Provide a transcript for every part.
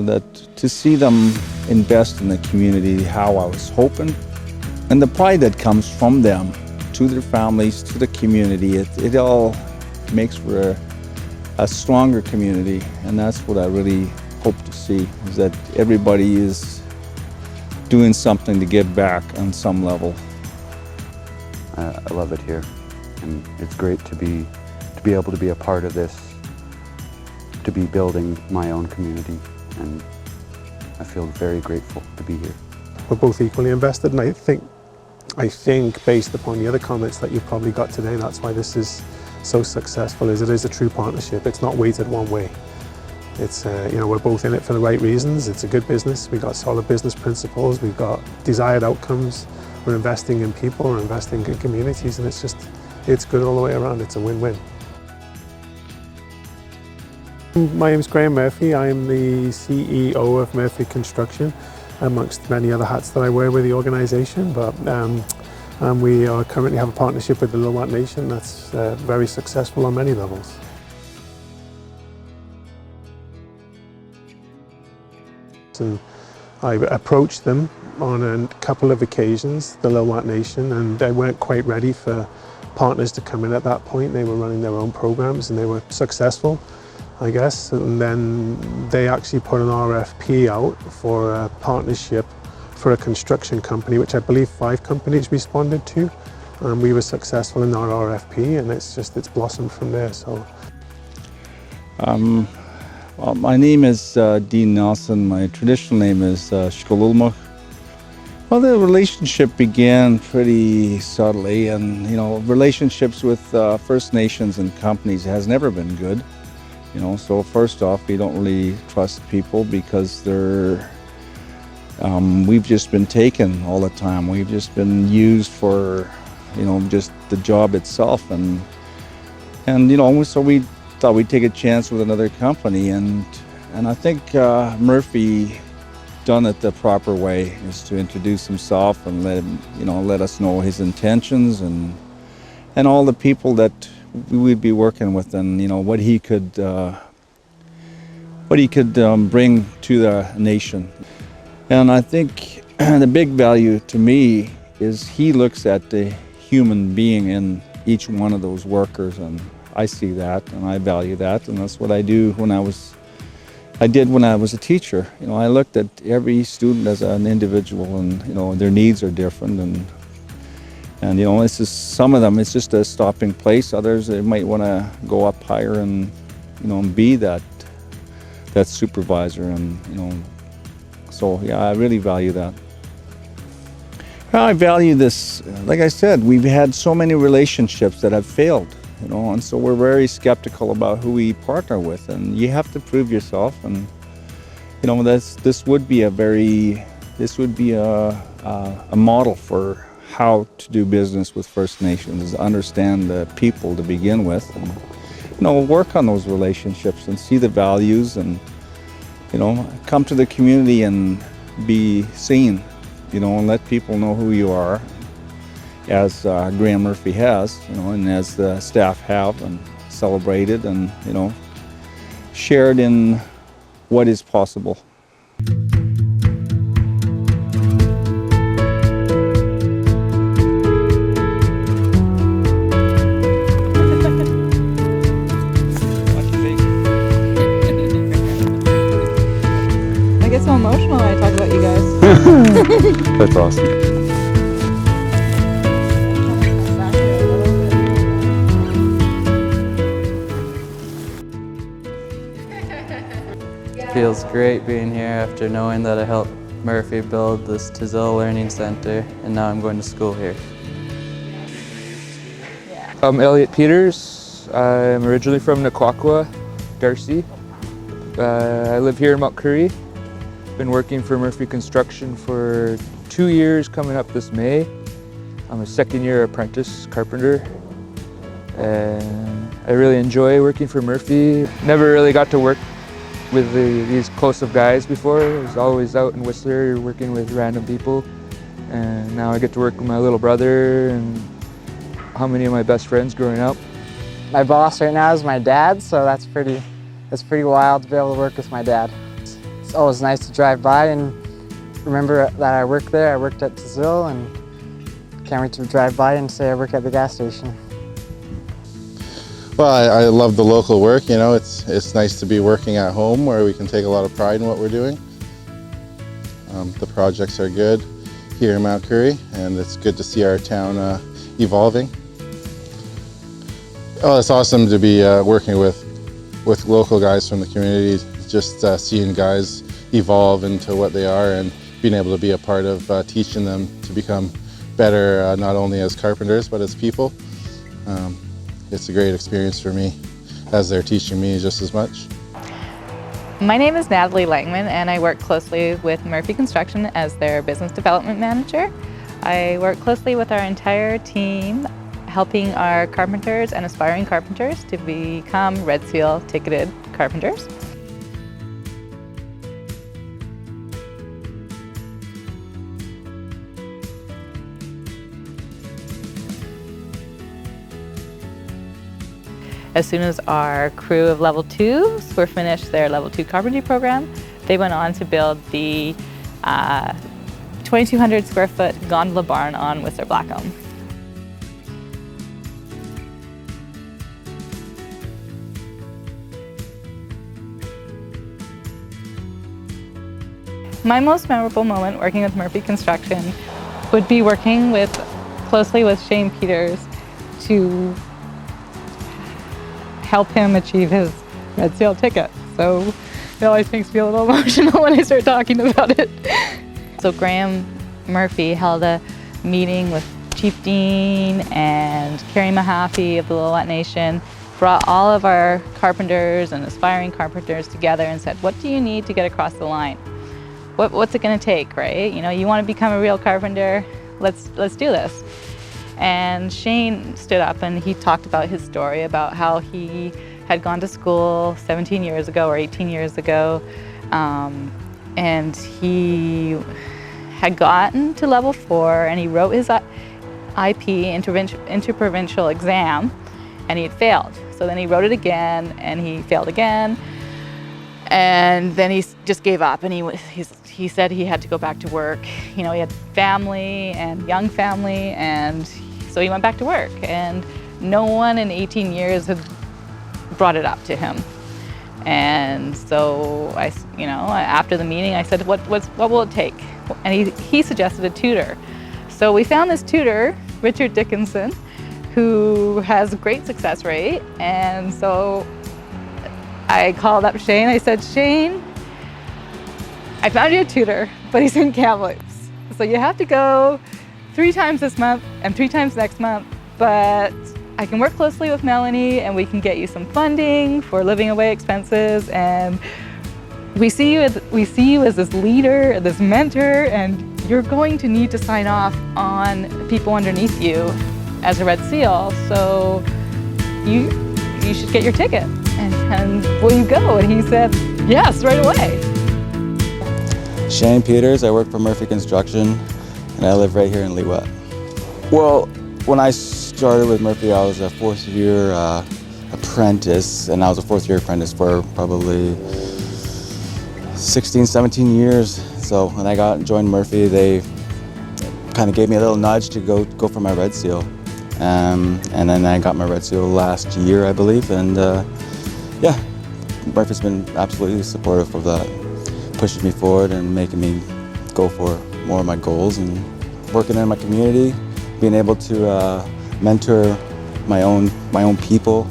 That to see them invest in the community, how I was hoping, and the pride that comes from them to their families, to the community, it all makes for a stronger community, and that's what I really hope to see, is that everybody is doing something to give back on some level. I love it here, and it's great to be able to be a part of this, to be building my own community, and I feel very grateful to be here. We're both equally invested, and I think based upon the other comments that you probably got today, that's why this is so successful, is it is a true partnership. It's not weighted one way. It's, we're both in it for the right reasons. It's a good business. We've got solid business principles. We've got desired outcomes. We're investing in people. We're investing in communities, and it's good all the way around. It's a win-win. My name's Graham Murphy. I'm the CEO of Murphy Construction, amongst many other hats that I wear with the organisation. But we currently have a partnership with the Lil'wat Nation that's very successful on many levels. And I approached them on a couple of occasions, the Lil'wat Nation, and they weren't quite ready for partners to come in at that point. They were running their own programs and they were successful, I guess. And then they actually put an RFP out for a partnership for a construction company, which I believe 5 companies responded to. And we were successful in our RFP, and it's blossomed from there. So. Well, my name is Dean Nelson. My traditional name is Shkolulmuk. Well, the relationship began pretty subtly, and relationships with First Nations and companies has never been good. So first off, we don't really trust people because we've just been taken all the time. We've just been used for, just the job itself, and so we thought we'd take a chance with another company, and I think Murphy done it the proper way, is to introduce himself and let us know his intentions and all the people that we'd be working with, and what he could bring to the nation. And I think the big value to me is he looks at the human being in each one of those workers, and I see that and I value that, and that's what I do when I did when I was a teacher. I looked at every student as an individual, and their needs are different, and it's just, some of them it's just a stopping place. Others, they might want to go up higher and be that supervisor, and so yeah, I really value that. Well, I value this. Like I said, we've had so many relationships that have failed. And so we're very skeptical about who we partner with, and you have to prove yourself. And this would be a model for how to do business with First Nations, is understand the people to begin with, and work on those relationships and see the values, and come to the community and be seen, and let people know who you are, as Graham Murphy has, and as the staff have, and celebrated, and shared in what is possible. I get so emotional when I talk about you guys. That's awesome. Feels great being here after knowing that I helped Murphy build this Tizil Learning Center, and now I'm going to school here. I'm Elliot Peters. I'm originally from Naquaqua, Darcy. I live here in Mount Currie. Been working for Murphy Construction for 2 years coming up this May. I'm a second-year apprentice carpenter, and I really enjoy working for Murphy. Never really got to work with these close of guys before. I was always out in Whistler working with random people, and now I get to work with my little brother and how many of my best friends growing up. My boss right now is my dad, so that's pretty it's pretty wild to be able to work with my dad. It's always nice to drive by and remember that I worked there. I worked at Tizil, and can't wait to drive by and say I work at the gas station. Well, I love the local work, you know, it's nice to be working at home where we can take a lot of pride in what we're doing. The projects are good here in Mount Currie, and it's good to see our town evolving. Oh, it's awesome to be working with local guys from the community, just seeing guys evolve into what they are and being able to be a part of teaching them to become better, not only as carpenters, but as people. It's a great experience for me, as they're teaching me just as much. My name is Natalie Langman, and I work closely with Murphy Construction as their business development manager. I work closely with our entire team, helping our carpenters and aspiring carpenters to become Red Seal ticketed carpenters. As soon as our crew of level 2s were finished their level 2 carpentry program, they went on to build the 2,200 square foot gondola barn on Whistler Blackcomb. My most memorable moment working with Murphy Construction would be working closely with Shane Peters to help him achieve his Red Seal ticket. So it always makes me a little emotional when I start talking about it. So Graham Murphy held a meeting with Chief Dean and Carrie Mahaffey of the Lil'wat Nation, brought all of our carpenters and aspiring carpenters together and said, what do you need to get across the line? What's it gonna take, right? You know, you wanna become a real carpenter, let's do this. And Shane stood up and he talked about his story, about how he had gone to school 17 years ago or 18 years ago, and he had gotten to level 4 and he wrote his IP, interprovincial exam, and he had failed. So then he wrote it again and he failed again, and then he just gave up, and he said he had to go back to work. You know, he had family and young family, and so he went back to work, and no one in 18 years had brought it up to him. And so after the meeting, I said, what will it take? And he suggested a tutor. So we found this tutor, Richard Dickinson, who has a great success rate. And so I called up Shane. I said, Shane, I found you a tutor, but he's in Kamloops. So you have to go 3 times this month and 3 times next month, but I can work closely with Melanie and we can get you some funding for living away expenses, and we see you as this leader, this mentor, and you're going to need to sign off on people underneath you as a Red Seal, so you should get your ticket, and will you go? And he said, yes, right away. Shane Peters, I work for Murphy Construction, and I live right here in Lil'wat. Well, when I started with Murphy, I was a 4th year apprentice, and I was a 4th year apprentice for probably 16, 17 years. So when I joined Murphy, they kind of gave me a little nudge to go for my Red Seal. And then I got my Red Seal last year, I believe, and yeah, Murphy's been absolutely supportive of that, pushing me forward and making me go for more of my goals, and working in my community, being able to mentor my own people,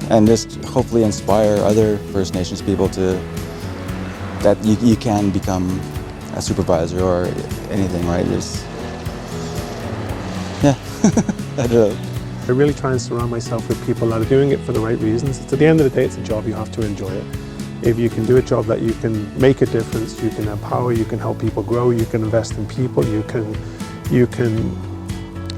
and just hopefully inspire other First Nations people that you can become a supervisor or anything, right? I don't know. I really try and surround myself with people that are doing it for the right reasons. At the end of the day, it's a job, you have to enjoy it. If you can do a job that you can make a difference, you can empower, you can help people grow, you can invest in people, you can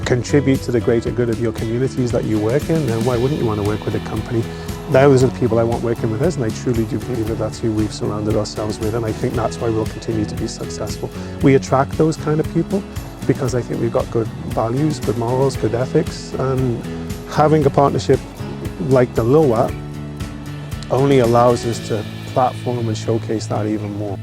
contribute to the greater good of your communities that you work in, then why wouldn't you want to work with a company? Those are the people I want working with us, and I truly do believe that that's who we've surrounded ourselves with, and I think that's why we'll continue to be successful. We attract those kind of people because I think we've got good values, good morals, good ethics, and having a partnership like the Lil'wat only allows us to platform and showcase that even more.